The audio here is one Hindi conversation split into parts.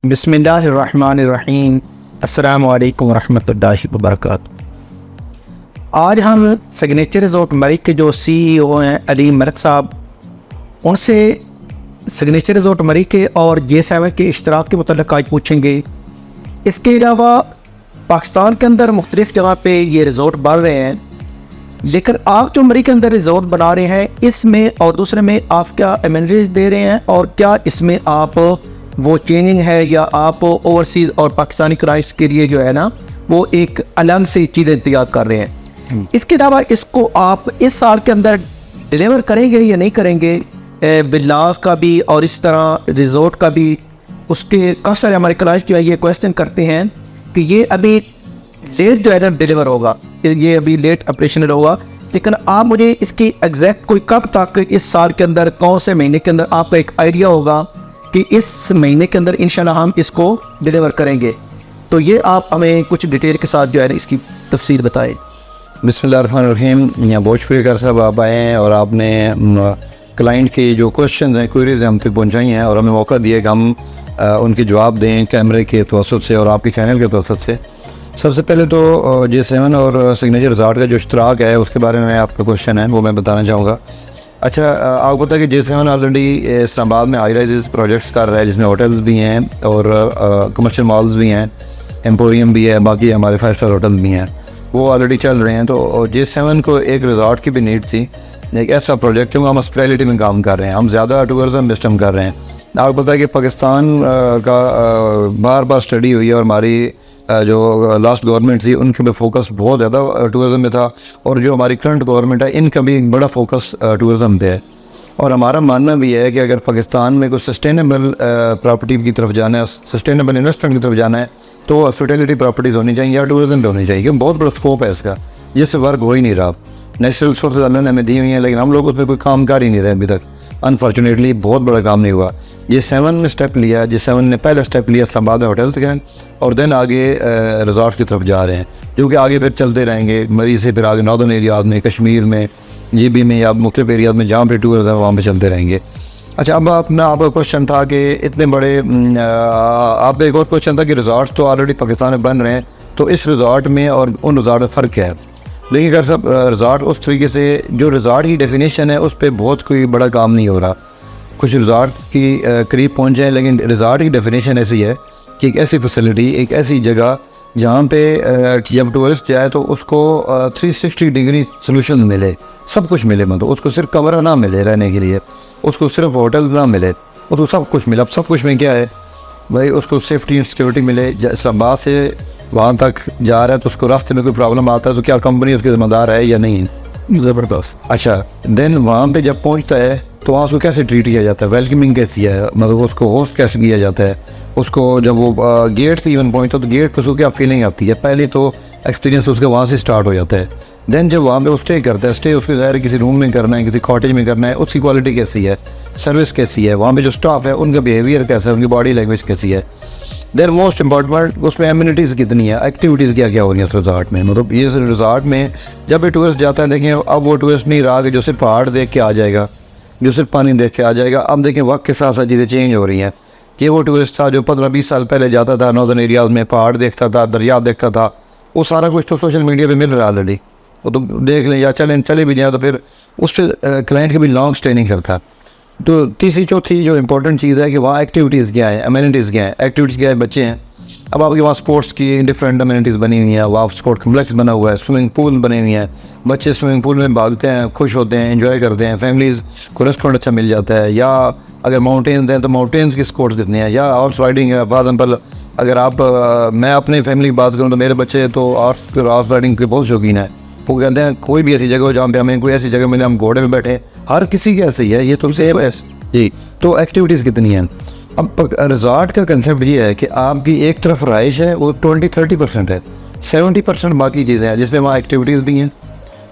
बिस्मिल्लाहिर्रहमानिर्रहीम। अस्सलामु अलैकुम रहमतुल्लाहि व बरकातुहू। आज हम सिग्नेचर रिज़ॉर्ट मरिक के जो CEO हैं अलीम मलिक साहब, उनसे सिग्नेचर रिज़ॉर्ट मरिक के और J7 के इश्तराक के मुतल्लिक़ आज पूछेंगे। इसके अलावा पाकिस्तान के अंदर मुख्तलिफ़ जगह पे ये रिज़ॉर्ट बन रहे हैं, लेकिन आप जो मरिक के अंदर रिज़ॉर्ट बना रहे हैं, इसमें और दूसरे में आप क्या एमिनिटीज़ दे रहे हैं और क्या इसमें आप वो चेंजिंग है या आप ओवरसीज़ और पाकिस्तानी क्लाइंट्स के लिए जो है ना वो एक अलग से चीज़ें तैयार कर रहे हैं। इसके अलावा इसको आप इस साल के अंदर डिलीवर करेंगे या नहीं करेंगे, विलास का भी और इस तरह रिज़ॉर्ट का भी। उसके काफ़ी सारे हमारे क्लाइंट्स जो है ये क्वेश्चन करते हैं कि ये अभी लेट जो है ना डिलीवर होगा, ये अभी लेट ऑपरेशनल होगा, लेकिन आप मुझे इसकी एग्जैक्ट कोई कब तक इस साल के अंदर कौन से महीने के अंदर आपका एक आइडिया होगा कि इस महीने के अंदर इंशाल्लाह हम इसको डिलीवर करेंगे। तो ये आप हमें कुछ डिटेल के साथ जो है इसकी तफसील बताएं। बिस्मिल्लाहिर्रहमानिर्रहीम। यहाँ बहुत शुक्रिया साहब आप आए हैं और आपने क्लाइंट के जो क्वेश्चन हैं, क्वेरीज हैं हम तक पहुँचाई हैं और हमें मौका दिया कि हम उनके जवाब दें कैमरे के तवसत से और आपके चैनल के तवसत से। सबसे पहले तो J7 और सिग्नेचर रिज़ॉर्ट का जो इश्तराक है उसके बारे में आपका क्वेश्चन है वो मैं बताना चाहूँगा। अच्छा, आपको पता है कि J7 ऑलरेडी इस्लामाबाद में हाई राइज़ प्रोजेक्ट्स कर रहा है, जिसमें होटल्स भी हैं और कमर्शियल मॉल्स भी हैं, एम्पोरियम भी है, बाकी हमारे 5 स्टार होटल्स भी हैं, वो ऑलरेडी चल रहे हैं। तो J7 को एक रिज़ॉर्ट की भी नीड थी, एक ऐसा प्रोजेक्ट है, हम हॉस्पिटैलिटी में काम कर रहे हैं, हम ज़्यादा टूरिज़म बेस्ड हम कर रहे हैं। आपको पता है कि पाकिस्तान का बार बार स्टडी हुई है और हमारी जो लास्ट गवर्नमेंट थी उनके में फोकस बहुत ज़्यादा टूरिज़म में था और जो हमारी करंट गवर्नमेंट है इनका भी बड़ा फोकस टूरिज़म पे है। और हमारा मानना भी है कि अगर पाकिस्तान में कोई सस्टेनेबल प्रॉपर्टी की तरफ जाना है, सस्टेनेबल इन्वेस्टमेंट की तरफ जाना है, तो हॉस्पिटैलिटी प्रॉपर्टीज़ होनी चाहिए या टूरिज़म पे होनी चाहिए, क्योंकि बहुत बड़ा स्कोप है इसका, जिससे वर्क हो ही नहीं रहा। नेचुरल रिसोर्सेज अल्लाह ने हमें दी हुई हैं, लेकिन हम लोग उसमें कोई काम कर ही नहीं रहे अभी तक। अनफॉर्चुनेटली बहुत बड़ा काम नहीं हुआ। J7 ने स्टेप लिया, J7 ने पहला स्टेप लिया इस्लामाबाद में होटल्स के, और देन आगे रिज़ॉर्ट की तरफ जा रहे हैं, जो कि आगे फिर चलते रहेंगे मरीज़ से, फिर आगे नॉर्दर्न एरियाज़ में, कश्मीर में, GB में या मुख्तलिफ एरियाज़ में जहाँ पे टूरिज़म है वहाँ पे चलते रहेंगे। अच्छा, अब आपका क्वेश्चन था कि इतने बड़े आपका एक और क्वेश्चन था कि रिज़ॉर्ट्स तो ऑलरेडी पाकिस्तान में बन रहे हैं, तो इस रिज़ॉर्ट में और उन रिज़ॉर्ट में फ़र्क क्या है। लेकिन अगर सब रिज़ॉर्ट उस तरीके से जो रिज़ॉर्ट की डेफिनेशन है उस पर बहुत कोई बड़ा काम नहीं हो रहा। कुछ रिज़ॉर्ट की करीब पहुँच जाए, लेकिन रिज़ॉर्ट की डेफिनेशन ऐसी है कि एक ऐसी फैसिलिटी, एक ऐसी जगह जहाँ पे जब टूरिस्ट जाए तो उसको 360 डिग्री सोल्यूशन मिले, सब कुछ मिले। मतलब उसको सिर्फ कमरा ना मिले रहने के लिए, उसको सिर्फ होटल ना मिले, उसको सब कुछ मिले। अब सब कुछ में क्या है भाई, उसको सेफ्टी एंड सिक्योरिटी मिले। इस्लामाबाद से वहाँ तक जा रहा है तो उसको रास्ते में कोई प्रॉब्लम आता है तो क्या कंपनी उसकी ज़िम्मेदार है या नहीं है। ज़बरदस्त। अच्छा, देन वहाँ पे जब पहुँचता है तो वहाँ उसको कैसे ट्रीट किया जाता है, वेलकमिंग कैसी है, मतलब उसको होस्ट कैसे किया जाता है, उसको जब वो गेट से इवन पहुँचता तो गेट पर उसको क्या फीलिंग आती है, पहले तो एक्सपीरियंस उसके वहाँ से स्टार्ट हो जाता है। देन जब वहाँ पे वो स्टे करता है, स्टे उसके ज़ाहिर किसी रूम में करना है, किसी कॉटेज में करना है, उसकी क्वालिटी कैसी है, सर्विस कैसी है, वहाँ पे जो स्टाफ है उनका बिहेवियर कैसा है, उनकी बॉडी लैंग्वेज कैसी है। देन मोस्ट इम्पॉर्टेंट उसमें एमिनिटीज़ कितनी है, एक्टिविटीज़ क्या क्या हो रही है उस रिज़ॉर्ट में। मतलब ये रिज़ॉर्ट में जब भी टूरिस्ट जाता है, देखें अब वो टूरिस्ट नहीं रहा कि जो सिर्फ पहाड़ देख के आ जाएगा, जो सिर्फ पानी देख के आ जाएगा। अब देखें वक्त के साथ साथ चीज़ें चेंज हो रही हैं कि वो टूरिस्ट था जो 15-20 साल पहले जाता था नॉर्दर्न एरियाज़ में, पहाड़ देखता था, दरिया देखता था, वो सारा कुछ तो सोशल मीडिया पे मिल रहा है ऑलरेडी, वो तो देख लें या चले भी जाए तो फिर उस पर क्लाइंट के भी लॉन्ग स्टे नहीं करता। तो तीसरी चौथी जो इंपॉर्टेंट चीज़ है कि वहाँ एक्टिविटीज़ क्या है, एमिनिटीज़ क्या है, एक्टिविटीज़ क्या है, बच्चे हैं। अब आपके वहाँ स्पोर्ट्स की डिफरेंट एमिनिटीज़ बनी हुई हैं, वहाँ स्पोर्ट कम्प्लेक्स बना हुआ है, स्विमिंग पूल बने हुए हैं, बच्चे स्विमिंग पूल में भागते हैं, खुश होते हैं, एंजॉय करते हैं, फैमिलीज़ को रेस्टोरेंट अच्छा मिल जाता है। या अगर माउंटेन्स हैं तो माउंटेन्स की स्पोर्ट्स कितने हैं, या हॉर्स राइडिंग है। फॉर एग्जाम्पल अगर आप मैं अपनी फैमिली की बात करूँ तो मेरे बच्चे तो हॉर्स राइडिंग के बहुत शौकीन है। वो कहते हैं कोई भी ऐसी जगह हो जहाँ पे हमें कोई ऐसी जगह मिले हम घोड़े में बैठे, हर किसी की ऐसे ही है, ये तो सेम है जी। तो एक्टिविटीज़ कितनी हैं। अब रिज़ॉर्ट का कंसेप्ट ये है कि आपकी एक तरफ रहाइश है वो 20-30% है, 70% बाकी चीज़ें हैं जिसमें वहाँ एक्टिविटीज़ भी हैं,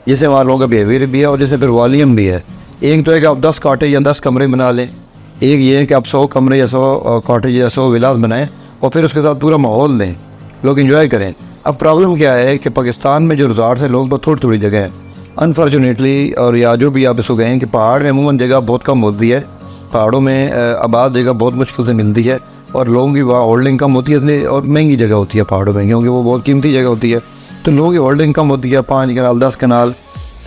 जिससे वहाँ लोगों का बिहेवियर भी है और जिसमें फिर वॉल्यूम भी है। एक तो है कि आप 10 कॉटेज या 10 कमरे बना लें, एक ये है कि आप 100 कमरे या 100 कॉटेज या 100 विलास बनाएं और फिर उसके साथ पूरा माहौल दें, लोग इन्जॉय करें। अब प्रॉब्लम क्या है कि पाकिस्तान में जो रिज़ॉर्ट्स हैं लोग बहुत थोड़ी जगह है अनफॉर्चुनेटली, और या जो भी आप इसको कहें कि पहाड़ में अमूमन जगह बहुत कम होती है, पहाड़ों में आबाद जगह बहुत मुश्किल से मिलती है और लोगों की वहाँ होल्डिंग कम होती है, इसलिए और महंगी जगह होती है पहाड़ों में, क्योंकि वो बहुत कीमती जगह होती है, तो लोगों की होल्डिंग कम होती है। 5 कनाल 10 कनाल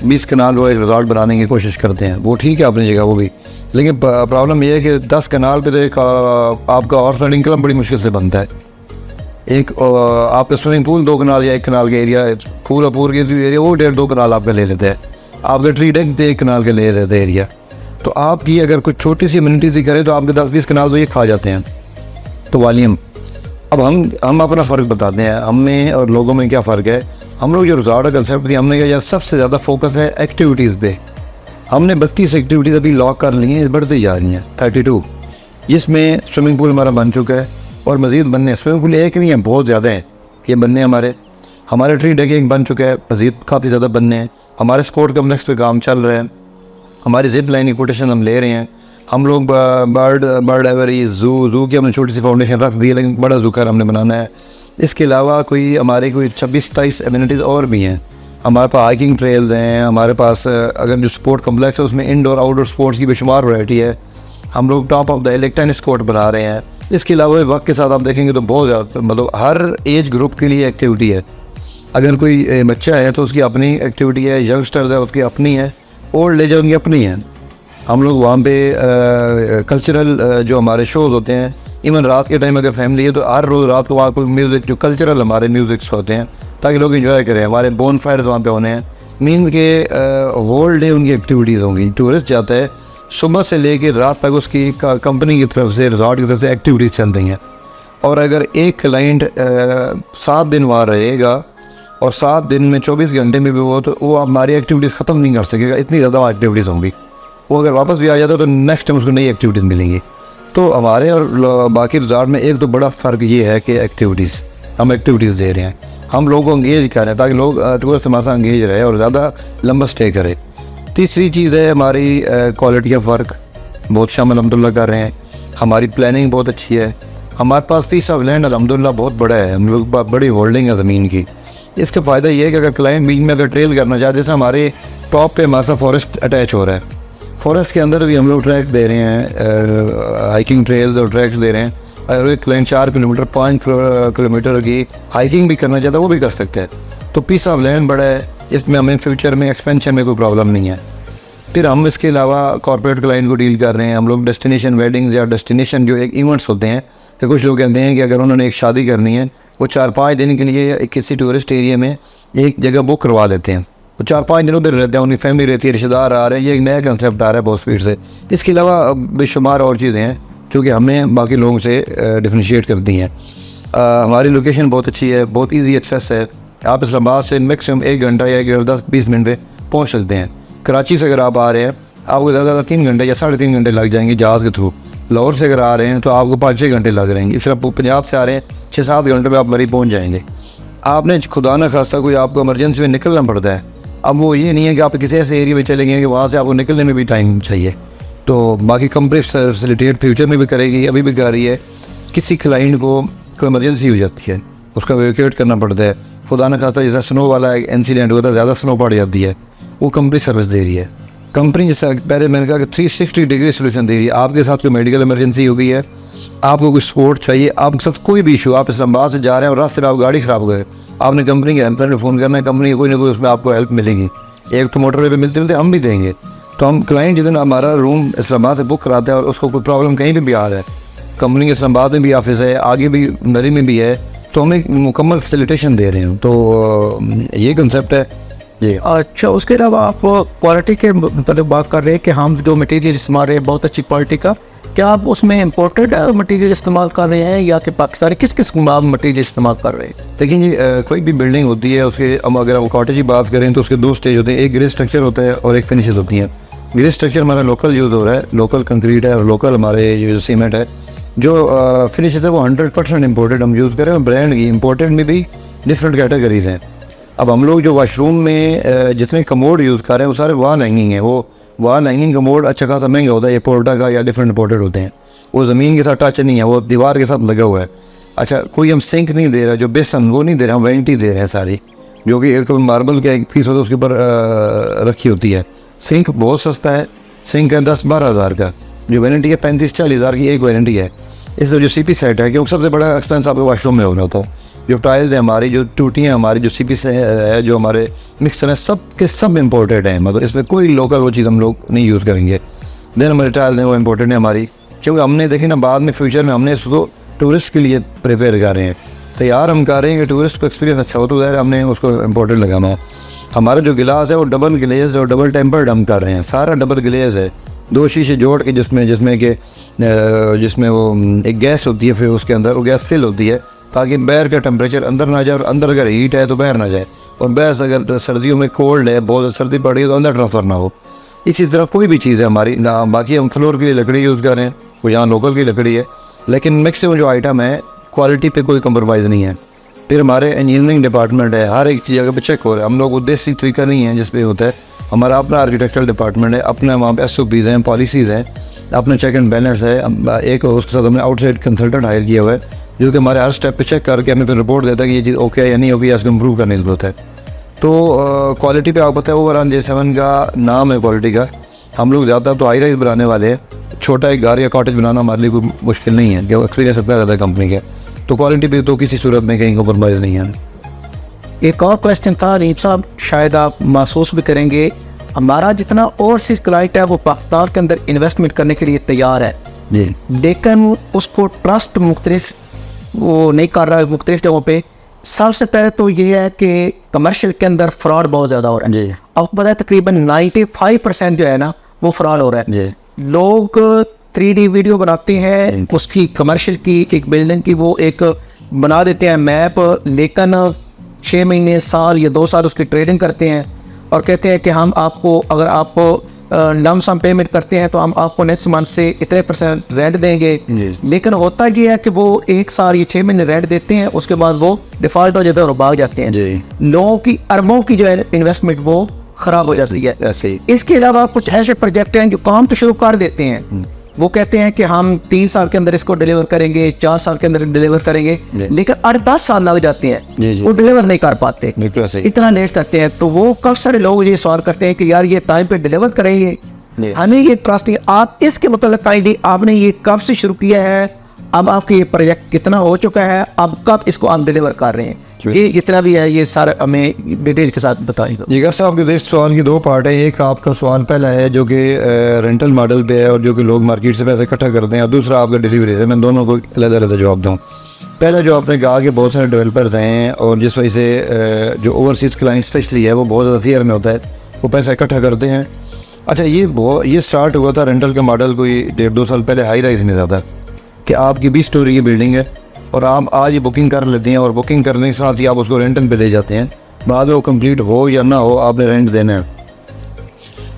20 कनाल वो एक रिजॉर्ट बनाने की कोशिश करते हैं, वो ठीक है अपनी जगह वो भी, लेकिन प्रॉब्लम ये है कि 10 कनाल पे तो एक आपका ऑर्फनल इनकम बड़ी मुश्किल से बनता है। एक आपका स्विमिंग पूल 2 कनाल या 1 कनाल का एरिया, पूरा के एरिया वो 1.5-2 कनाल आपका ले लेते हैं, आपका ट्री डेक 1 कनाल के ले लेते हैं एरिया। तो आपकी अगर कुछ छोटी सी इम्यूनिटी सी करे तो आपके 10-20 कनाल तो ये खा जाते हैं। तो वॉल्यूम, अब हम अपना फ़र्क बताते हैं, हम में और लोगों में क्या फ़र्क है। हम लोग जो रिजॉर्ट का कंसेप्ट दिया, हमने क्या सबसे ज़्यादा फोकस है एक्टिविटीज़ पे। हमने 32 एक्टिविटीज़ अभी लॉक कर ली हैं, बढ़ती जा रही हैं 32, जिसमें स्विमिंग पूल हमारा बन चुका है और मज़ीद बनने। स्विमिंग पूल एक नहीं है, बहुत ज़्यादा है ये बनने हमारे ट्री डेक एक बन चुका है, मज़ीद काफ़ी ज़्यादा बनने हैं। हमारे स्पोर्ट कम्प्लेक्स पे काम चल रहा है, हमारी जिप लाइन की कोटेशन हम ले रहे हैं। हम लोग बर्ड एवरी जू की हमने छोटी सी फाउंडेशन रख दी है, लेकिन बड़ा जू हमने बनाना है। इसके अलावा हमारे कोई 26-27 एमिनिटीज़ और भी हैं। हमारे पास हाइकिंग ट्रेल्स हैं, हमारे पास अगर जो स्पोर्ट कम्प्लेक्स है उसमें इंडोर आउटडोर स्पोर्ट्स की बेशुमार वैरायटी है। हम लोग top of the hill tennis court बना रहे हैं। इसके अलावा वक्त के साथ आप देखेंगे तो बहुत ज़्यादा, मतलब हर एज ग्रुप के लिए एक्टिविटी है। अगर कोई बच्चा है तो उसकी अपनी एक्टिविटी है, यंगस्टर्स है उसकी अपनी है, ओल्ड एज उनकी अपनी है। हम लोग वहाँ पे कल्चरल जो हमारे शोज़ होते हैं, इवन रात के टाइम अगर फैमिली है तो हर रोज़ रात को वहाँ कोई म्यूज़िक जो कल्चरल हमारे म्यूज़िक्स होते हैं ताकि लोग एंजॉय करें। हमारे बोन फायर्स वहाँ पे होने हैं, मीन के होल डे उनकी एक्टिविटीज़ होंगी। टूरिस्ट जाता है सुबह से लेकर रात तक, उसकी कंपनी की तरफ से, रिजॉर्ट की तरफ से एक्टिविटीज़ चल रही हैं। और अगर एक क्लाइंट 7 दिन वहाँ रहेगा और 7 दिन में 24 घंटे में भी वो हमारी एक्टिविटीज़ ख़त्म नहीं कर सकेगा, इतनी ज़्यादा एक्टिविटीज़ होंगी। वो अगर वापस भी आ जाता है तो नेक्स्ट टाइम उसको नई एक्टिविटीज़ मिलेंगी। तो हमारे और बाकी रिजॉर्ट में एक तो बड़ा फ़र्क ये है कि एक्टिविटीज़, हम एक्टिविटीज़ दे रहे हैं, हम लोगों को इंगेज कर रहे हैं ताकि लोग टूरिस्ट हमारे साथ इंगेज रहे और ज़्यादा लंबा स्टे करे। तीसरी चीज़ है हमारी क्वालिटी का फ़र्क, बहुत शाम अलहमदुलिल्लाह कर रहे हैं। हमारी प्लानिंग बहुत अच्छी है, हमारे पास पीस ऑफ लैंड अलहमदुलिल्लाह बहुत बड़ा है, हम लोग बड़ी होल्डिंग है ज़मीन की। इसका फ़ायदा ये है कि अगर क्लाइंट बीच में अगर ट्रेल करना चाहे, जैसे हमारे टॉप पे हमारे साथ फॉरेस्ट अटैच हो रहा है, फॉरेस्ट के अंदर भी हम लोग ट्रैक दे रहे हैं, हाइकिंग ट्रेल्स और ट्रैक्स दे रहे हैं। अगर एक क्लाइंट 4 किलोमीटर 5 किलोमीटर की हाइकिंग भी करना चाहता है वो भी कर सकते हैं। तो पीस ऑफ लैंड बड़ा है, इसमें हमें फ्यूचर में एक्सपेंशन में कोई प्रॉब्लम नहीं है। फिर हम इसके अलावा कॉर्पोरेट क्लाइंट को डील कर रहे हैं। हम लोग डेस्टिनेशन वेडिंग्स या डेस्टिनेशन जो एक इवेंट्स होते हैं, तो कुछ लोग कहते हैं कि अगर उन्होंने एक शादी करनी है वो 4-5 दिन के लिए किसी टूरिस्ट एरिया में एक जगह बुक करवा देते हैं, वो 4-5 दिन उधर रहते हैं, उनकी फैमिली रहती है, रिश्तेदार आ रहे हैं। ये एक नया कंसेप्ट आ रहा है बहुत स्पीड से। इसके अलावा बेशुमार और चीज़ें हैं जो कि हमें बाकी लोगों से डिफरेंशिएट करती हैं। हमारी लोकेशन बहुत अच्छी है, बहुत ईजी एक्सेस है। आप इस्लामाबाद से मैक्सिमम 1 घंटा या 10-20 मिनट में पहुँच सकते हैं। कराची से अगर आप आ रहे हैं आपको ज़्यादा 3 घंटे या 3.5 घंटे लग जाएंगे जहाज़ के थ्रू। लाहौर से अगर आ रहे हैं तो आपको 5-6 घंटे लग रहेंगे। फिर आप पंजाब से आ रहे हैं 6-7 घंटे में आप मरी पहुँच जाएंगे। आपने खुदा न खास्ता कोई आपको इमरजेंसी में निकलना पड़ता है, अब वो ये नहीं है कि आप किसी ऐसे एरिया में चले गए कि वहाँ से आपको निकलने में भी टाइम चाहिए। तो बाकी कंपनी फैसिलिटेट फ्यूचर में भी करेगी, अभी भी कर रही है। किसी क्लाइंट को कोई इमरजेंसी हो जाती है, उसका वेकेट करना पड़ता है, खुदा न खास्ता जैसा स्नो वाला इंसिडेंट होता है, ज़्यादा स्नो पड़ जाती है, वो कंपनी सर्विस दे रही है। कंपनी जैसा पहले मैंने कहा कि 360 डिग्री सोल्यूशन दे रही है। आपके साथ कोई मेडिकल इमरजेंसी हो गई है, आपको कोई सपोर्ट चाहिए, आपके साथ कोई भी इशू, आप इस्लामाबाद से जा रहे हैं और रास्ते में आप गाड़ी ख़राब हो गए, आपने कंपनी के हेल्पलाइन में फ़ोन करना है, कंपनी कोई ना कोई उसमें आपको हेल्प मिलेगी। एक तो मोटरवे पे मिलते हम भी देंगे। तो हम क्लाइंट जितने हमारा रूम इस्लामाबाद से बुक कराता है और उसको कोई प्रॉब्लम कहीं भी आ रहा है, कंपनी के इस्लामाबाद में भी ऑफिस है, आगे भी नरी में भी है, तो हम एक मुकम्मल फैसिलिटेशन दे रहे हैं। तो ये कंसेप्ट है ये। अच्छा, उसके अलावा आप क्वालिटी के मतलब बात कर रहे हैं कि हम जो मटेरियल इस्तेमाल रहे हैं बहुत अच्छी क्वालिटी का, क्या आप उसमें इम्पोर्टेड मटेरियल इस्तेमाल कर रहे हैं या कि पाकिस्तानी किस किस्म का मटेरियल इस्तेमाल कर रहे हैं? देखिए जी, कोई भी बिल्डिंग होती है उसके, हम अगर हम कॉटेज की बात करें तो उसके 2 स्टेज होते हैं, एक ग्रे स्ट्रक्चर होता है और एक फिनिशेस होती हैं। ग्रे स्ट्रक्चर हमारा लोकल यूज़ हो रहा है, लोकल कंक्रीट है और लोकल हमारे जो सीमेंट है। जो फिनिशेस है वो 100% इम्पोर्टेड हम यूज़ करें और ब्रांड की इम्पोर्टेड में भी डिफरेंट कैटेगरीज हैं। अब हम लोग जो वाशरूम में जितने कमोड यूज़ कर रहे हैं वो सारे वॉल हैंगिंग है। वो वॉल हैंगिंग कमोड अच्छा खासा महंगा होता है, ये पोर्टा का या डिफरेंट इम्पोर्टेड होते हैं। वो ज़मीन के साथ टच नहीं है, वो दीवार के साथ लगा हुआ है। अच्छा, कोई हम सिंक नहीं दे रहा, जो बेसन वो नहीं दे रहे, हम वेंटी दे रहे हैं सारी, जो कि एक मार्बल का एक पीस होता है उसके ऊपर रखी होती है। सिंक बहुत सस्ता है, सिंक है 10-12 हज़ार का, जो वारंटी है 35-40 हज़ार की एक वारंटी है। इस जो CP सेट है, क्योंकि सबसे बड़ा एक्सपेंस आपके वाशरूम में हो रहा होता है। जो टाइल्स हैं हमारी, जो टूटियाँ हमारी, जो CP से है, जो हमारे मिक्सर हैं, सब के सब इम्पोर्टेड हैं। मतलब इसमें कोई लोकल वो चीज़ हम लोग नहीं यूज़ करेंगे। देन हमारे टाइल्स हैं वो इम्पोर्टेड है हमारी, क्योंकि हमने देखे ना बाद में फ्यूचर में हमने इसको टूरिस्ट के लिए प्रिपेयर कर रहे हैं, तैयार हम कर रहे हैं कि टूरिस्ट को एक्सपीरियंस अच्छा हो, तो ज़ाहिर हमने उसको इम्पोर्टेड लगाना है। हमारा जो गिलास है वो डबल ग्लेज और डबल टेम्पर्ड हम कर रहे हैं, सारा डबल ग्लेज है, 2 शीशे जोड़ के जिसमें वो एक गैस होती है, फिर उसके अंदर वो गैस फिल होती है ताकि बाहर का टेम्परेचर अंदर ना जाए, और अंदर अगर हीट है तो बाहर ना जाए, और बाहर अगर सर्दियों में कोल्ड है, बहुत सर्दी पड़ रही है तो अंदर ट्रांसफ़र ना हो। इसी तरह कोई भी चीज़ है हमारी ना, बाकी हम फ्लोर के लिए लकड़ी यूज़ कर रहे हैं, वो यहाँ लोकल की लकड़ी है, लेकिन मैक्सिमम जो आइटम है क्वालिटी पे कोई कंप्रोमाइज़ नहीं है। फिर हमारे इंजीनियरिंग डिपार्टमेंट है, हर एक चीज़ अगर चेक हो रहा है, हम लोग उद्देश्य तरीका नहीं है जिस पे होता है। हमारा अपना आर्किटेक्चरल डिपार्टमेंट है, अपना वहाँ पे SOPs हैं, पॉलिसीज़ हैं, अपना चेक एंड बैलेंस है। एक उसके साथ हमने आउटसाइड कंसल्टेंट हायर किया हुआ है जो कि हमारे हर स्टेप पे चेक करके हमें फिर रिपोर्ट देता है कि ये चीज़ ओके है या नहीं होगी, या इसको इम्प्रूव करने की ज़रूरत है। तो क्वालिटी पे आपको पता है ओवरऑल J7 का नाम है क्वालिटी का। हम लोग ज़्यादा तो हाई राइज बनाने वाले हैं, छोटा एक घर या कॉटेज बनाना हमारे लिए कोई मुश्किल नहीं है, जो एक्सपीरियंस इतना ज़्यादा कंपनी का। तो क्वालिटी पे तो किसी सूरत में कहीं कॉम्प्रोमाइज़ नहीं है। एक और क्वेश्चन था नीम साहब, शायद आप महसूस भी करेंगे, हमारा जितना ओवरसीज क्लाइंट है वो पाकिस्तान के अंदर इन्वेस्टमेंट करने के लिए तैयार है जी, लेकिन उसको ट्रस्ट मुख्तलिफ वो नहीं कर रहा है मुख्तलिफ जगहों पे। सबसे पहले तो ये है कि कमर्शियल के अंदर फ्रॉड बहुत ज़्यादा हो रहा है। जी, आपको पता है तकरीबन 95% जो है ना वो फ्रॉड हो रहा है। जी, लोग 3D वीडियो बनाते हैं उसकी, कमर्शियल की एक बिल्डिंग की वो एक बना देते हैं मैप, लेकिन 6 महीने, साल या 2 साल उसकी ट्रेडिंग करते हैं और कहते हैं कि हम आपको, अगर आप लम सम पेमेंट करते हैं तो हम आपको नेक्स्ट मंथ से इतने % रेंट देंगे। लेकिन होता ये है कि वो 1 साल या 6 महीने रेंट देते हैं, उसके बाद वो डिफ़ॉल्ट हो जाते हैं और भाग जाते हैं। लोगों की अरबों की जो है इन्वेस्टमेंट वो ख़राब हो जाती है। ऐसे ही इसके अलावा कुछ ऐसे प्रोजेक्ट हैं जो काम तो शुरू कर देते हैं, वो कहते हैं कि हम 3 साल के अंदर इसको डिलीवर करेंगे, 4 साल के अंदर डिलीवर करेंगे, लेकिन 8-10 साल लग जाते हैं, वो डिलीवर नहीं कर पाते, इतना लेट करते हैं। तो वो काफ़ी सारे लोग ये सवाल करते हैं कि यार ये टाइम पे डिलीवर करेंगे, हमें ये ट्रस्ट नहीं। आप इसके मतलब काइंडली आपने ये कब से शुरू किया है, अब आपके ये प्रोजेक्ट कितना हो चुका है, अब कब इसको आप डिलीवर कर रहे हैं, ये जितना भी है ये सारा हमें डिटेल के साथ बताइएगा। जी सर, आपके इस सवाल की 2 पार्ट है। एक आपका सवाल पहला है जो कि रेंटल मॉडल पे है और जो कि लोग मार्केट से पैसे इकट्ठा करते हैं, और दूसरा आपका डिलीवरी है। मैं दोनों को अलग-अलग जवाब दूँ। पहला जो आपने कहा कि बहुत सारे डेवलपर्स हैं और जिस वजह से जो ओवरसीज़ क्लाइंट स्पेशली है वो बहुत ज़्यादा फियर में होता है, वो पैसा इकट्ठा करते हैं। अच्छा, ये स्टार्ट हुआ था रेंटल का मॉडल कोई 1.5-2 साल पहले हाई राइज में ज़्यादा, कि आपकी 20 स्टोरी की बिल्डिंग है और आप आज ये बुकिंग कर लेते हैं और बुकिंग करने के साथ ही आप उसको रेंटल पे दे जाते हैं, बाद में वो कंप्लीट हो या ना हो आपने रेंट देना है।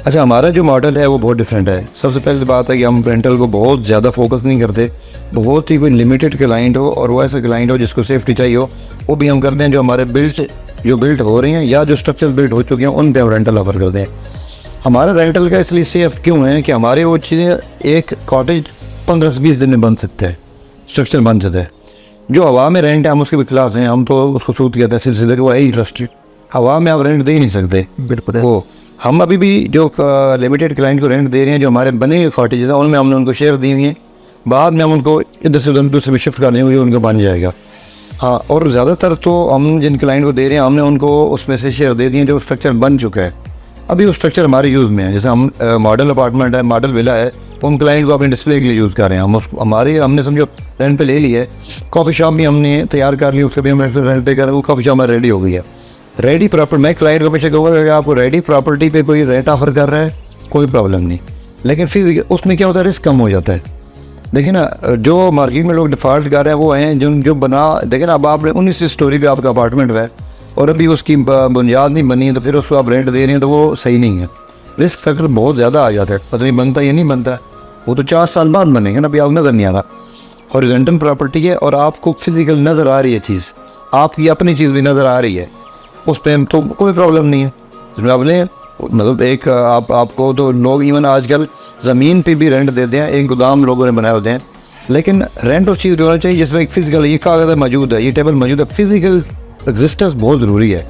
अच्छा, हमारा जो मॉडल है वो बहुत डिफरेंट है। सबसे पहले बात है कि हम रेंटल को बहुत ज़्यादा फोकस नहीं करते, बहुत ही कोई लिमिटेड क्लाइंट हो और वो ऐसा क्लाइंट हो जिसको सेफ्टी चाहिए हो, वो भी हम करते हैं। जो हमारे बिल्ट हो रही हैं या जो स्ट्रक्चर बिल्ट हो चुके हैं उन पर हम रेंटल ऑफर करते हैं। हमारा रेंटल का इसलिए सेफ क्यों है कि हमारे वो चीज़ें, एक कॉटेज 15 से 20 दिन में बन सकते हैं, स्ट्रक्चर बन सकते हैं। जो हवा में रेंट है हम उसके भी खिलाफ हैं, हम तो उसको सूट कहते हैं सिलसिले के, वो है इंडस्ट्री, हवा में आप रेंट दे ही नहीं सकते। बिल्कुल, वो हम अभी भी जो लिमिटेड क्लाइंट को रेंट दे रहे हैं, जो हमारे बने हुए कॉटेज हैं उनमें हमने उनको शेयर दी हुई हैं, बाद में हम उनको इधर से उधर दूसरे में शिफ्ट करने हुए उनका बन जाएगा। हाँ, और ज़्यादातर तो हम जिन क्लाइंट को दे रहे हैं हमने उनको उसमें से शेयर दे दिए जो स्ट्रक्चर बन चुका है, अभी वो स्ट्रक्चर हमारे यूज़ में है। जैसे हम मॉडल अपार्टमेंट है, मॉडल विला है, वो हम क्लाइंट को अपने डिस्प्ले के लिए यूज़ कर रहे हैं। हमने समझो रेंट पे ले ली है। कॉफ़ी शॉप भी हमने तैयार कर ली, उसके भी हम रेंट पे कर रहे हैं, वो कॉफ़ी शॉप हमारी रेडी हो गई है। रेडी प्रॉपर्टी, मैं क्लाइंट को पीछे कहूँगा कि आपको रेडी प्रॉपर्टी पे कोई रेंट ऑफर कर रहा है कोई प्रॉब्लम नहीं, लेकिन फिर उसमें क्या होता है, रिस्क कम हो जाता है। देखिए ना, जो मार्केट में लोग डिफ़ॉल्ट कर रहे हैं वो हैं जो बना, देखिए ना, अब आपने 19 स्टोरी पे आपका अपार्टमेंट है और अभी उसकी बुनियाद नहीं बनी है, तो फिर उसको आप रेंट दे रहे हैं, तो वो सही नहीं है। रिस्क फैक्टर बहुत ज़्यादा आ जाता है, पता नहीं बनता या नहीं बनता, वो तो 4 साल बाद बनेगा ना, अभी आप नज़र नहीं आ रहा। हॉरिजॉन्टल प्रॉपर्टी है और आपको फिजिकल नज़र आ रही है चीज़, आपकी अपनी चीज़ भी नज़र आ रही है, उस पर तो कोई प्रॉब्लम नहीं है। इसमें आपने मतलब एक आपको तो लोग इवन आजकल ज़मीन पे भी रेंट देते हैं, एक गोदाम लोगों ने बनाए होते हैं, लेकिन रेंट उस चीज़ होना चाहिए जिसमें फिजिकल, ये कागज़ मौजूद है, ये टेबल मौजूद है, फिजिकल एग्जिस्टेंस बहुत ज़रूरी है।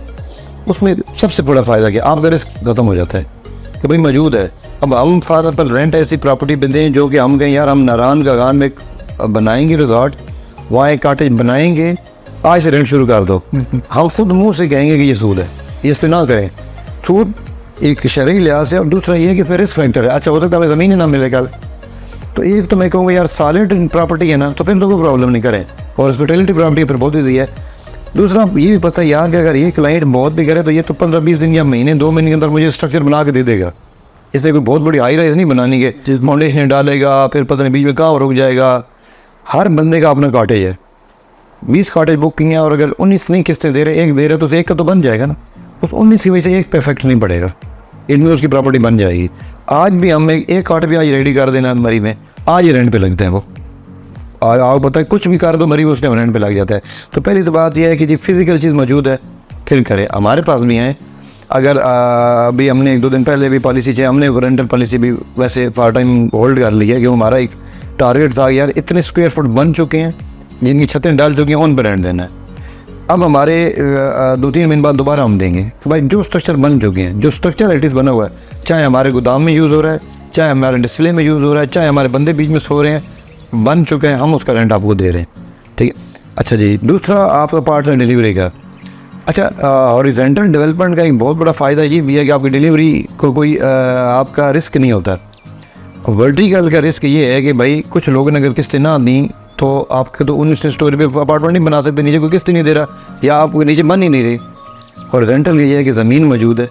उसमें सबसे बड़ा फ़ायदा क्या, आपका रिस्क ख़त्म हो जाता है कि भाई मौजूद है। अब हम फॉर एग्जाम्पल रेंट ऐसी प्रॉपर्टी पे दें जो कि हम कहें यार हम नारायण गागान में बनाएंगे रिजॉर्ट, वहाँ एक कॉटेज बनाएंगे, आज से रेंट शुरू कर दो। हम खुद मुंह से कहेंगे कि ये सूद है, ये इस पर ना करें। सूद एक शरई लिहाज से, और दूसरा ये कि फिर रिस्क फैक्टर है। अच्छा, हो सकता है हमें ज़मीन ही ना मिले कल, तो एक तो मैं कहूँगा यार सॉलिड प्रॉपर्टी है ना, तो फिर तो कोई प्रॉब्लम नहीं करें, और हॉस्पिटैलिटी प्रॉपर्टी फिर बहुत ईजी है। दूसरा ये भी पता है यार कि अगर ये क्लाइंट बहुत भी करे तो ये तो 15-20 दिन या महीने 2 महीने के अंदर मुझे स्ट्रक्चर बना के दे देगा। इसलिए कोई बहुत बड़ी हाई राइज नहीं बनानी के फाउंडेशन डालेगा, फिर पता नहीं बीच में कहाँ रुक जाएगा। हर बंदे का अपना कॉटेज है, 20 कॉटेज बुक किए हैं, और अगर 19 नहीं किस्तें दे रहे, एक दे रहे तो एक का तो बन जाएगा ना। उस 19 की वजह से एक परफेक्ट नहीं पड़ेगा, इनमें उसकी प्रॉपर्टी बन जाएगी। आज भी हम एक कॉटेज भी आज रेडी कर देना मरी में, आज ही रेंट पे लगते हैं वो। और आपको पता है कुछ भी कर दो मरी उसके रेंट पे लग जाता है। तो पहली तो बात यह है कि जी फिजिकल चीज़ मौजूद है फिर करें। हमारे पास भी हैं, अगर अभी हमने 1-2 दिन पहले भी पॉलिसी चाहिए, हमने रेंटल पॉलिसी भी वैसे पार्ट टाइम होल्ड कर ली है, कि हमारा एक टारगेट था यार इतने स्क्वायर फुट बन चुके हैं जिनकी छतें डाल चुकी हैं, उन पर रेंट देना है। अब हमारे 2-3 महीने बाद दोबारा हम देंगे कि भाई जो स्ट्रक्चर बन चुके हैं, जो स्ट्रक्चर एटलीस्ट बना हुआ है, चाहे हमारे गोदाम में यूज़ हो रहा है, चाहे हमारे डिस्प्ले में यूज़ हो रहा है, चाहे हमारे बंदे बीच में सो रहे हैं, बन चुके हैं, हम उसका रेंट आपको दे रहे हैं। ठीक है। अच्छा जी, दूसरा आपका पार्ट है डिलीवरी का। अच्छा, हॉरिजॉन्टल डेवलपमेंट का एक बहुत बड़ा फ़ायदा ये भी है कि आपकी डिलीवरी को कोई आपका रिस्क नहीं होता। वर्टिकल का रिस्क ये है कि भाई कुछ लोगों ने अगर किस्तें ना दी तो आपके तो 19 स्टोरी पे अपार्टमेंट नहीं बना सकते, नीचे कोई किस्त नहीं दे रहा या आपको नीचे बन ही नहीं रही। हॉरिजॉन्टल ये है कि ज़मीन मौजूद है,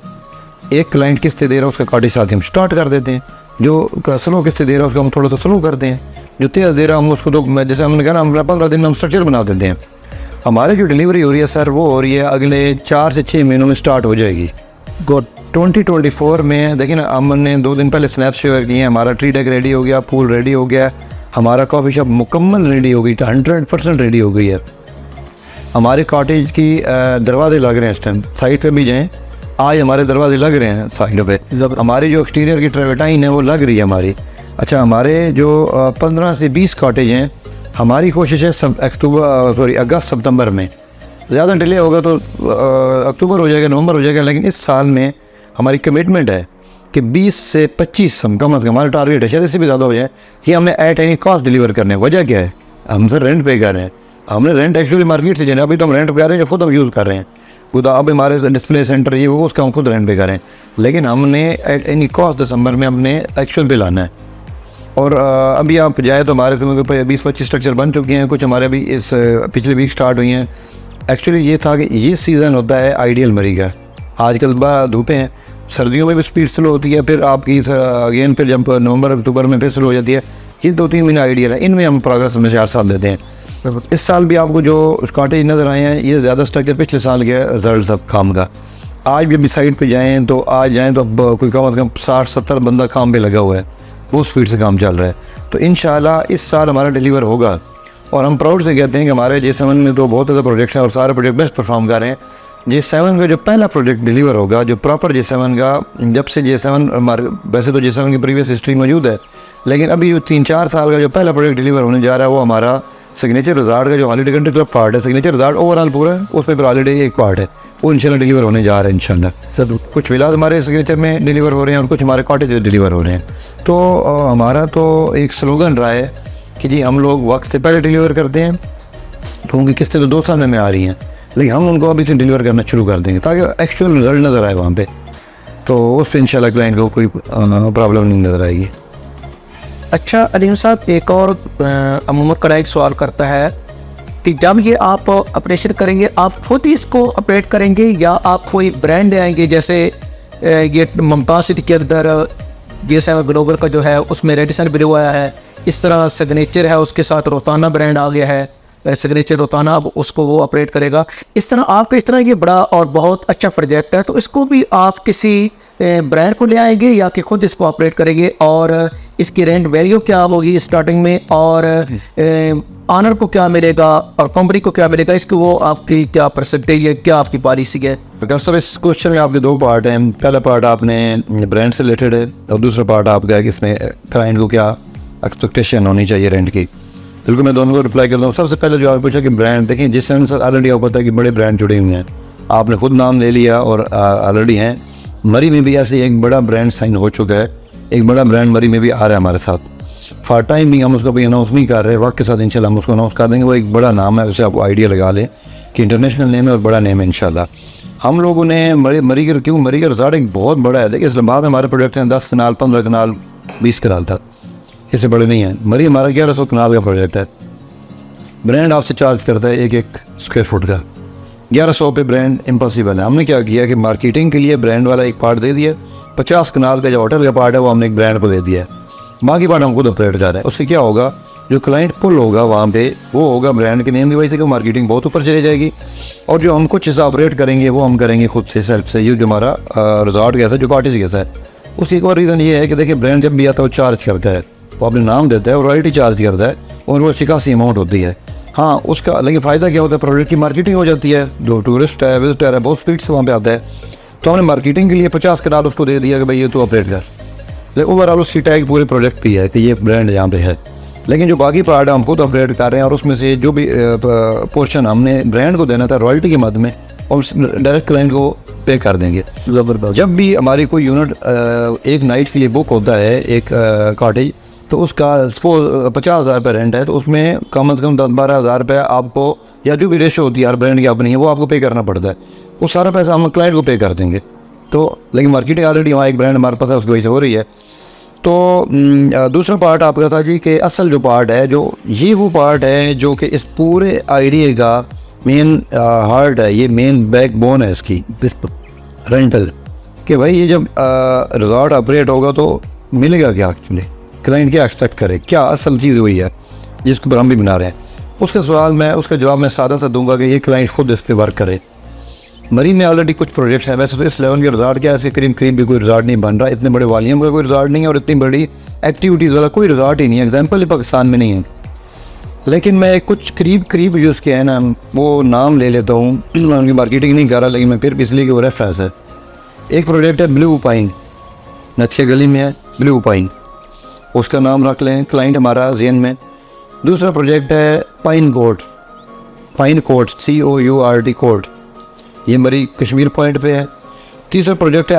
एक क्लाइंट किस्तें दे रहा है उसका कॉटेज साथ हम स्टार्ट कर देते हैं, जो स्लो किस्तें दे रहा है उसका हम थोड़ा सा स्लो करते हैं, जो तेज़ दे रहा हम उसको तो जैसे हमने कहा ना, हम 15 दिन में हम स्ट्रक्चर बना देते हैं। हमारी जो डिलीवरी हो रही है सर, वो हो रही है अगले 4 से 6 महीनों में स्टार्ट हो जाएगी। 2024 में देखिए ना, हमने 2 दिन पहले स्नैप शेयर किए हैं, हमारा ट्री डेक रेडी हो गया, पूल रेडी हो गया, हमारा कॉफ़ी शॉप मुकम्मल रेडी हो गई, 100% रेडी हो गई है। हमारे कॉटेज की दरवाजे लग रहे हैं इस टाइम, साइड पे भी जाएँ, आज हमारे दरवाजे लग रहे हैं साइड पे। हमारी जो एक्सटीरियर की ट्रेवेटाइन है वो लग रही है हमारी। अच्छा, हमारे जो 15 से 20 कॉटेज हैं, हमारी कोशिश है अगस्त सितंबर में, ज़्यादा डिले होगा तो अक्टूबर हो जाएगा, नवंबर हो जाएगा, लेकिन इस साल में हमारी कमिटमेंट है कि 20 से 25 हम कम अज़ कम, हमारा टारगेट है, शायद इससे भी ज़्यादा हो जाए, कि हमने एट एनी कॉस्ट डिलीवर करने। वजह क्या है, हम सर रेंट पे कर रहे हैं, हमने रेंट एक्चुअली मार्केट से लेना, अभी तो हम रेंट पे कर रहे हैं, जो खुद हम यूज़ कर रहे हैं खुद। अब हमारे डिस्प्ले सेंटर ये वो उसका हम खुद रेंट पे कर रहे हैं, लेकिन हमने एट एनी कॉस्ट दिसंबर में हमने एक्चुअल पे लाना है। और अभी आप जाए तो हमारे समय 20-25 स्ट्रक्चर बन चुके हैं, कुछ हमारे अभी इस पिछले वीक स्टार्ट हुई हैं। एक्चुअली ये था कि ये सीज़न होता है आइडियल मरी का, आजकल धूपें हैं, सर्दियों में भी स्पीड स्लो होती है, फिर आपकी अगेन फिर जब नवंबर अक्टूबर में फिर स्लो हो जाती है। ये 2-3 महीने आइडियल है, इनमें हम प्रोग्रेस में 4 साल देते हैं। इस साल भी आपको जो कॉटेज नज़र आए हैं, ये ज़्यादा स्ट्रक्चर पिछले साल के रिजल्ट सब काम का। आज भी अभी साइड पर जाएँ तो आज जाएँ तो अब कोई कम अज़ कम 60-70 बंदा काम पे लगा हुआ है, बहुत स्पीड से काम चल रहा है। तो इंशाल्लाह इस साल हमारा डिलीवर होगा, और हम प्राउड से कहते हैं कि हमारे J7 में तो बहुत ज़्यादा प्रोजेक्ट हैं और सारे प्रोजेक्ट बेस्ट परफॉर्म कर रहे हैं। J7 का जो पहला प्रोजेक्ट डिलीवर होगा, जो प्रॉपर J7 का, जब से J7 हमारे, वैसे तो J7 की प्रीवियस हिस्ट्री मौजूद है, लेकिन अभी 3-4 साल का जो पहला प्रोजेक्ट डिलीवर होने जा रहा है वो हमारा सिग्नेचर रिजॉर्ट का जो हॉलीडे कंट्री क्लब पार्ट है। सिग्नेचर रिजॉर्ट ओवरऑल पूरा है, उसमें फिर हॉलीडे एक पार्ट है, वो इंशाल्लाह डिलीवर होने जा रहा है इंशाल्लाह। कुछ विलास हमारे सिग्नेचर में डिलीवर हो रहे हैं और कुछ हमारे कॉटेज डिलीवर हो रहे हैं। तो हमारा तो एक स्लोगन रहा है कि जी हम लोग वक्त से पहले डिलीवर करते हैं, तो उनकी किस्तें तो 2 साल में आ रही हैं, लेकिन हम उनको अभी से डिलीवर करना शुरू कर देंगे ताकि एक्चुअल रिजल्ट नज़र आए वहाँ पे, तो उस पर इंशाल्लाह क्लाइंट को कोई प्रॉब्लम नहीं नज़र आएगी। अच्छा अलीम साहब, एक और अमूमन क्लाइंट सवाल करता है कि जब ये आप ऑपरेशन करेंगे, आप खुद ही इसको ऑपरेट करेंगे या आप कोई ब्रांड ले आएंगे? जैसे ये मुमताज़ सिटी के अंदर J7 ग्लोबल का जो है उसमें रेडिसन ब्रू आया है, इस तरह सिग्नेचर है, उसके साथ रोताना ब्रांड आ गया है, सिग्नेचर रोताना, अब उसको वो ऑपरेट करेगा। इस तरह आपका इतना ये बड़ा और बहुत अच्छा प्रोजेक्ट है, तो इसको भी आप किसी ब्रांड को ले आएंगे या कि खुद इसको ऑपरेट करेंगे? और इसकी रेंट वैल्यू क्या होगी स्टार्टिंग में, और ऑनर को क्या मिलेगा और कंपनी को क्या मिलेगा? इसकी वो आपकी क्या परसेंटेज है, क्या आपकी पॉलिसी है? डॉक्टर साहब, इस क्वेश्चन में आपके 2 पार्ट हैं। पहला पार्ट आपने ब्रांड से रिलेटेड है और दूसरा पार्ट आपका है कि इसमें क्लाइंट को क्या एक्सपेक्टेशन होनी चाहिए रेंट की। बिल्कुल, मैं दोनों को रिप्लाई करता हूँ। सबसे पहले जो आपने पूछा कि ब्रांड, देखिए J7 से ऑलरेडी आपको पता है कि बड़े ब्रांड जुड़े हुए हैं, आपने खुद नाम ले लिया और ऑलरेडी हैं। मरी में भी ऐसे एक बड़ा ब्रांड साइन हो चुका है, एक बड़ा ब्रांड मरी में भी आ रहा है हमारे साथ। फॉर टाइम भी हम उसको भी अनाउंस नहीं कर रहे, वक्त के साथ इंशाल्लाह हम उसको अनाउंस कर देंगे। वो एक बड़ा नाम है, उससे आप आइडिया लगा लें कि इंटरनेशनल नेम है और बड़ा नेम है इंशाल्लाह। हम लोगों ने मरीगर का रिजॉर्ट एक बहुत बड़ा है। देखिए इस्लामाबाद में हमारे प्रोजेक्ट हैं 10 कनाल, 15 कनाल, 20 कनाल तक, इससे बड़े नहीं हैं। मरी हमारा 1100 कनाल का प्रोजेक्ट है। ब्रांड आपसे चार्ज करता है एक स्क्वायर फुट का, 1100 पे ब्रांड इम्पॉसिबल है। हमने क्या किया कि मार्केटिंग के लिए ब्रांड वाला एक पार्ट दे दिया, 50 कनाल का जो होटल का पार्ट है वो हमने एक ब्रांड को दे दिया है, बाकी पार्ट हम खुद ऑपरेट कर रहे हैं। उससे क्या होगा, जो क्लाइंट पुल होगा वहाँ पे वो होगा ब्रांड के नेम की वजह से, कि मार्केटिंग बहुत ऊपर चली जाएगी। और जो हम कुछ हिस्सा ऑपरेट करेंगे वो हम करेंगे खुद से, सेल्फ से। ये जो हमारा रिजॉर्ट कैसा है, जो कॉटेज कैसा है, उसकी एक और रीज़न ये है कि देखिए ब्रांड जब भी आता है वो चार्ज करता है, वो अपने नाम देता है और रॉयल्टी चार्ज करता है, और वो अच्छी खासी अमाउंट होती है। हाँ, उसका लेकिन फ़ायदा क्या होता है, प्रोडक्ट की मार्केटिंग हो जाती है। जो टूरिस्ट है, विजिटर है, बहुत स्पीड से वहाँ पे आता है। तो हमने मार्केटिंग के लिए 50 कनाल उसको दे दिया कि भाई ये तो ऑपरेट कर। लेकिन ओवरऑल उसकी टैग पूरे प्रोजेक्ट पे है कि ये ब्रांड यहाँ पे है। लेकिन जो बाकी पार्ट है हम खुद ऑपरेट कर रहे हैं, और उसमें से जो भी पोर्शन हमने ब्रांड को देना था रॉयल्टी के मद में, और डायरेक्ट क्लाइंट को पे कर देंगे। जब भी हमारी कोई यूनिट एक नाइट के लिए बुक होता है, एक कॉटेज, तो उसका सपोज 50,000 रुपये रेंट है, तो उसमें कम से कम 10-12 हज़ार रुपये आपको, या जो भी रेशो होती है हर ब्रांड की अपनी है, वो आपको पे करना पड़ता है। वो सारा पैसा हम क्लाइंट को पे कर देंगे। तो लेकिन मार्केटिंग ऑलरेडी वहाँ एक ब्रांड हमारे पास है, उसकी वजह से हो रही है। तो दूसरा पार्ट आपका था जी कि असल जो पार्ट है, जो ये वो पार्ट है जो कि इस पूरे आइडिया का मेन हार्ट है, ये मेन बैकबोन है इसकी, रेंटल। कि भाई ये जब रिजॉर्ट ऑपरेट होगा तो मिलेगा क्या, एक्चुअली क्लाइंट क्या एक्सपेक्ट करे, क्या असल चीज़ हुई है जिसके ऊपर हम भी बना रहे हैं। उसका जवाब मैं सादा सा दूंगा कि ये क्लाइंट खुद इस पर वर्क करे। मरी में ऑलरेडी कुछ प्रोजेक्ट्स हैं, वैसे तो इस लेवल के रिजॉर्ट क्या ऐसे करीब भी कोई रिजॉर्ट नहीं बन रहा, इतने बड़े वॉल्यूम का कोई रिजॉर्ट नहीं है, और इतनी बड़ी एक्टिविटीज़ वाला कोई रिजॉर्ट ही नहीं है। एग्जाम्पल ही पाकिस्तान में नहीं है। लेकिन मैं कुछ करीब यूज़ किया है ना, वो नाम ले लेता हूँ, मैं उनकी मार्केटिंग नहीं कर रहा, लेकिन मैं फिर भी इसलिए कि वो रेफरेंस है। एक प्रोजेक्ट है ब्लू पाइन, नक्शे गली में है ब्लू पाइन, उसका नाम रख लें क्लाइंट हमारा ज़हन में। दूसरा प्रोजेक्ट है पाइन कोर्ट, COURT कोर्ट, ये मरी कश्मीर पॉइंट पे है। तीसरा प्रोजेक्ट है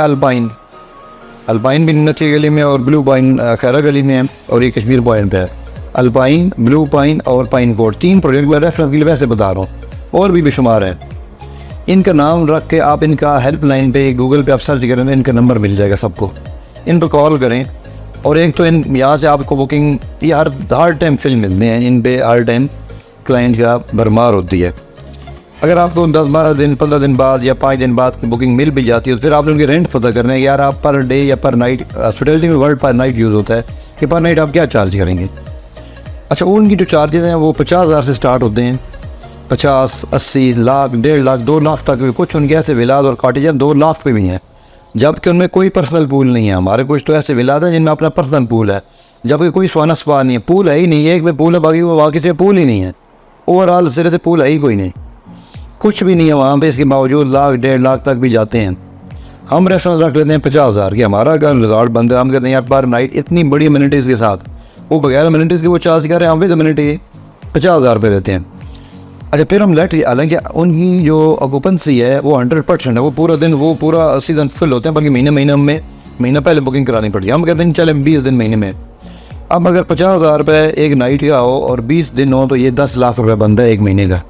अल्पाइन भी नक्शे गली में, और ब्लू पाइन खैरा गली में है, और ये कश्मीर पॉइंट पे है। अल्पाइन, ब्लू पाइन और पाइन कोर्ट, 3 प्रोजेक्ट मैं रेफरेंस के लिए वैसे बता रहा हूँ, और भी बेशुमार है। इनका नाम रख के आप इनका हेल्पलाइन पे गूगल पे आप सर्च करें तो इनका नंबर मिल जाएगा सबको, इन पर कॉल करें। और एक तो इन यहाँ से आपको बुकिंग, ये हर टाइम फिल मिलते हैं, इन पे हर टाइम क्लाइंट का भरमार होती है। अगर आपको 10-12 दिन, 15 दिन बाद या 5 दिन बाद बुकिंग मिल भी जाती है, तो फिर आपने उनके रेंट पता करना है। यार आप पर डे या पर नाइट, हॉस्पिटलिटी में वर्ड पर नाइट यूज़ होता है कि पर नाइट आप क्या चार्ज करेंगे। अच्छा, उनकी जो चार्जेस हैं वो 50,000 से स्टार्ट होते हैं, 50, 80, लाख, 1.5 लाख, 2 लाख तक भी। कुछ उनके ऐसे विलाद और कॉटेज 2 लाख पे भी हैं, जबकि उनमें कोई पर्सनल पूल नहीं है। हमारे कुछ तो ऐसे विलाद हैं जिनमें अपना पर्सनल पूल है, जबकि कोई स्वाना स्पा नहीं है, पूल है ही नहीं। एक में पूल है, बाकी से पूल ही नहीं है। ओवरऑल सिरे से पूल है ही कोई नहीं, कुछ भी नहीं है वहाँ पे। इसके बावजूद लाख, 1.5 लाख तक भी जाते हैं। हम रेफरेंस रख लेते हैं 50,000 की। हमारा अगर रिजॉर्ट बंद है, हम कहते हैं यार पर नाइट इतनी बड़ी अम्यूनिटीज़ के साथ, वो बगैर अम्यूनिटीज़ के वो चार्ज कर रहे हैं, हम विद अम्यूनिटी 50,000 रुपये देते हैं। अच्छा, फिर हम लेट, हालांकि उनकी जो ऑक्यूपेंसी है वो 100% है, वो पूरा दिन, वो पूरा सीज़न फुल होते हैं, बल्कि महीना पहले बुकिंग करानी पड़ती है। हम कहते हैं चले 20 दिन महीने में। अब अगर 50,000 रुपये एक नाइट का हो और 20 दिन हो, तो ये 10 लाख रुपये बनता है एक महीने का।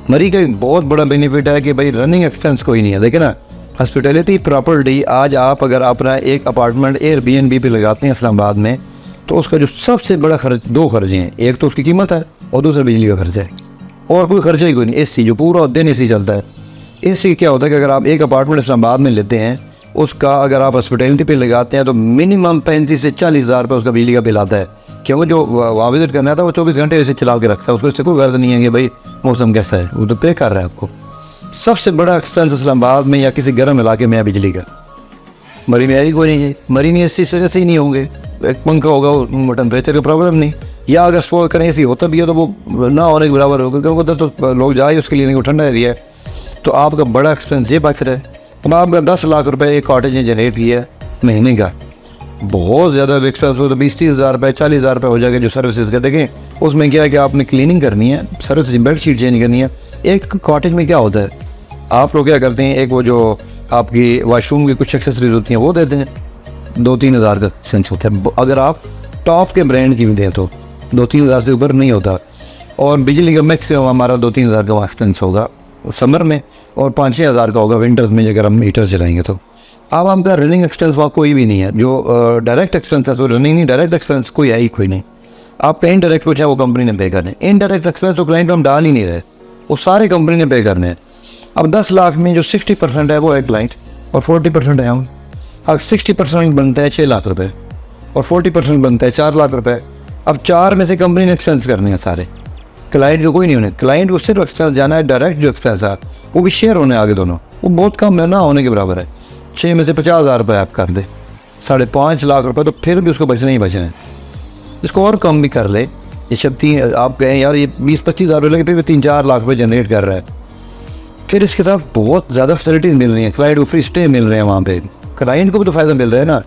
मरी का एक बहुत बड़ा बेनिफिट है कि भाई रनिंग एक्सपेंस कोई नहीं है। देखिए ना, हॉस्पिटैलिटी प्रॉपर्टी, आज आप अगर अपना एक अपार्टमेंट एयरबीएनबी पे लगाते हैं इस्लामाबाद में, तो उसका जो सबसे बड़ा खर्च, 2 खर्चे हैं, एक तो उसकी कीमत है और दूसरा बिजली का खर्चा है, और कोई खर्चा ही कोई नहीं। एसी जो पूरा दिन एसी चलता है। एसी क्या होता है कि अगर आप एक अपार्टमेंट इस्लामाबाद में लेते हैं, उसका अगर आप हॉस्पिटैलिटी पे लगाते हैं तो मिनिमम 35 से 40 हज़ार रुपये उसका बिजली का बिल आता है। क्योंकि जो वहाँ विजिट करना था वो 24 घंटे ऐसे चला के रखता है, उसको इससे कोई गर्ज नहीं है कि भाई मौसम कैसा है, वो तो पे कर रहा है आपको। सबसे बड़ा एक्सपेंस इस्लामाबाद में या किसी गर्म इलाके में है बिजली का। मरी में आई कोई नहीं है, मरी में एसी से ही नहीं होंगे, एक पंखा होगा, वो टेम्परेचर का प्रॉब्लम नहीं। या अगर स्टोर करें एसी होता भी है तो वो ना होने के बराबर होगा, क्योंकि उधर तो लोग जाए उसके लिए नहीं, वो ठंडा एरिया है। तो आपका बड़ा एक्सपेंस ये बच रहा है। अब आपका 10 लाख रुपये एक कॉटेज ने जनरेट किया महीने का, बहुत ज़्यादा एक्सपेंस हो तो 20-30 हज़ार रुपये, 40 हज़ार रुपये हो जाएगा जो सर्विसेज का। देखें उसमें क्या है कि आपने क्लीनिंग करनी है, सर्विस बेडशीट चेंज करनी है। एक कॉटेज में क्या होता है, आप लोग क्या करते हैं, एक वो जो आपकी वाशरूम की कुछ एक्सेसरीज होती हैं वो देते हैं, 2-3 हज़ार का एक्सपेंस होता है। अगर आप टॉप के ब्रांड की भी दें तो 2-3 हज़ार से ऊपर नहीं होता। और बिजली का मैक्सिमम हमारा 2-3 हज़ार का एक्सपेंस होगा समर में, और 5-6 हज़ार का होगा विंटर्स में अगर हम हीटर चलाएंगे तो। अब आपका रनिंग एक्सपेंस वहाँ कोई भी नहीं है, जो डायरेक्ट एक्सपेंस है तो रनिंग नहीं, डायरेक्ट एक्सपेंस कोई है ही कोई नहीं। आपका इनडायरेक्ट कुछ है वो कंपनी ने पे करने, इनडायरेक्ट एक्सपेंस तो क्लाइंट हम डाल ही नहीं रहे, वो सारे कंपनी ने पे करने हैं। अब 10 लाख में जो 60% है वो है क्लाइंट और 40% है हम। अब 60% बनता है 6 लाख रुपए और 40% बनता है 4 लाख रुपए। अब 4 में से कंपनी ने एक्सपेंस करने हैं सारे, क्लाइंट को कोई नहीं होने। क्लाइंट को सिर्फ एक्सपेंस जाना है, डायरेक्ट जो एक्सपेंस है वो भी शेयर होने आगे दोनों, वो बहुत कम है ना होने के बराबर है। 6 में से 50 हज़ार रुपये आप कर दे, 5.5 लाख रुपए, तो फिर भी उसको बचने ही बचना है। इसको और कम भी कर ले, ये सब 3 आप कहें यार ये 20-25 हज़ार रुपये लगे, फिर भी 3-4 लाख रुपये जनरेट कर रहा है। फिर इसके साथ बहुत ज़्यादा फैसिलिटीज़ मिल रही हैं, क्लाइंट को फ्री स्टे मिल रहे हैं वहाँ पे, क्लाइंट को भी तो फ़ायदा मिल रहा है ना।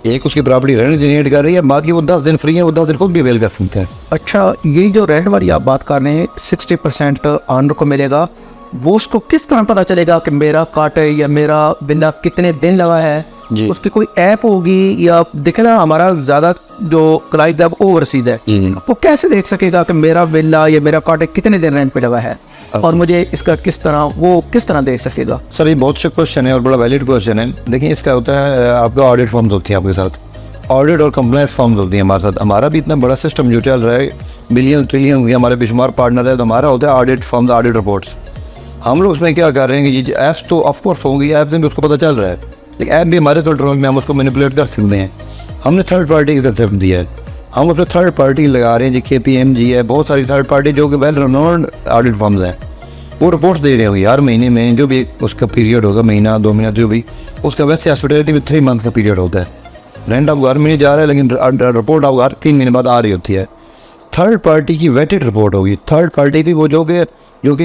एक उसकी प्रॉपर्टी रेंट जनरेट कर रही है, बाकी वो 10 दिन फ्री है, वो 10 दिन खुद भी अवेल कर सकते हैं। अच्छा, ये जो रेंट वाली आप बात कर रहे हैं 60% ऑनर को मिलेगा, वो उसको किस तरह पता चलेगा कि मेरा काट है या मेरा बिल्ला कितने दिन लगा है? जी। उसकी कोई ऐप होगी या देखे ना, हमारा ज़्यादा जो क्लाइंट है वो ओवरसीज है, वो कैसे देख सकेगा कि मेरा बिल्ला या मेरा काट कितने दिन रेंट पे लगा है, और मुझे इसका किस तरह देख सकेगा? सर ये बहुत अच्छा क्वेश्चन है और बड़ा वैलिड क्वेश्चन है। देखिए इसका होता है आपका ऑडिट फॉर्म्स होती है आपके साथ, ऑडिट और कंप्लायंस फॉर्म्स होती हैं हमारे साथ। हमारा भी इतना बड़ा सिस्टम जो चल रहा है, बिलियन ट्रिलियन के हमारे बेशुमार पार्टनर है, तो हमारा होता है ऑडिट फॉर्म्स, ऑडिट रिपोर्ट्स। हम लोग उसमें क्या कर रहे हैं कि ये ऐप्स तो ऑफकोर्स होंगी, ऐप से भी उसको पता चल रहा है, लेकिन ऐप भी हमारे कंट्रोल में, हम उसको मैनिपुलेट कर सकते हैं। हमने थर्ड पार्टी का कंसेप्ट दिया है, हम अपने थर्ड पार्टी लगा रहे हैं, जो KPMG है, बहुत सारी थर्ड पार्टी जो कि वेल रिनोन्ड ऑडिट फॉर्म्स हैं, वो रिपोर्ट्स दे रहे होंगे यार महीने में, जो भी उसका पीरियड होगा, महीना 2 महीना जो भी उसका। वैसे हॉस्पिटलिटी में 3 मंथ का पीरियड होता है, रेंट आपको हर महीने जा रहा है, लेकिन रिपोर्ट आपको हर 3 महीने बाद आ रही होती है। थर्ड पार्टी की वेटेड रिपोर्ट होगी, थर्ड पार्टी की वो जो कि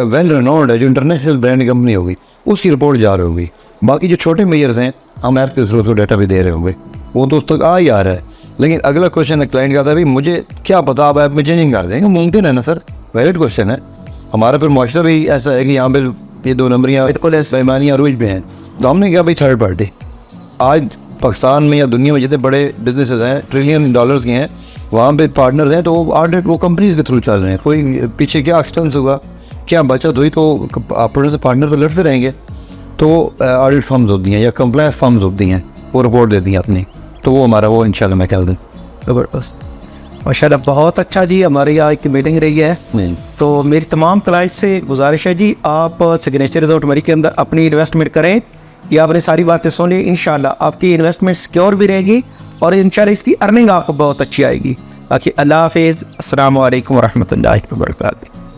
वेल रिनोन्ड है, जो इंटरनेशनल ब्रांड कंपनी होगी, उसकी रिपोर्ट जा रही होगी। बाकी जो छोटे मेजर्स हैं, हम ऐप के थ्रू उसको डाटा भी दे रहे होंगे, वो तो उस तक आ ही आ रहा है। लेकिन अगला क्वेश्चन है क्लाइंट का था, भाई मुझे क्या पता आप ऐप में चेंजिंग कर देंगे, मुमकिन है ना सर? वैलिड क्वेश्चन है। हमारा फिर मुआशरा भी ऐसा है कि यहाँ पे ये 2 नंबरियाँ बेईमानियाँ रूज पे हैं, तो हमने क्या भाई थर्ड पार्टी। आज पाकिस्तान में या दुनिया में जितने बड़े बिजनेसेस हैं, ट्रिलियन डॉलर्स के हैं, वहाँ पे पार्टनर्स हैं, तो वो ऑडिट वो कंपनीज के थ्रू चल रहे हैं। कोई पीछे क्या एक्सपेंस हुआ, क्या बचत हुई, तो अपने से पार्टनर तो लड़ते रहेंगे। तो ऑडिट फर्म्स होती हैं या कंप्लायंस फर्म्स होती हैं, वो रिपोर्ट देती हैं अपनी, तो वो हमारा वो इंशाल्लाह मैं कह दूँ। ज़बरदस्त, माशाल्लाह, बहुत अच्छा जी। हमारी यहाँ एक मीटिंग रही है, तो मेरी तमाम क्लाइंट से गुजारिश है जी, आप सिग्नेचर रिजॉर्ट मरी के अंदर अपनी इन्वेस्टमेंट करें। ये आपने सारी बातें सुनी, इंशाल्लाह आपकी इन्वेस्टमेंट सिक्योर भी रहेगी और इंशाल्लाह इसकी अर्निंग आपको बहुत अच्छी आएगी। बाकी अल्लाह हाफिज़, अस्सलामु अलैकुम व रहमतुल्लाहि व बरकातहू।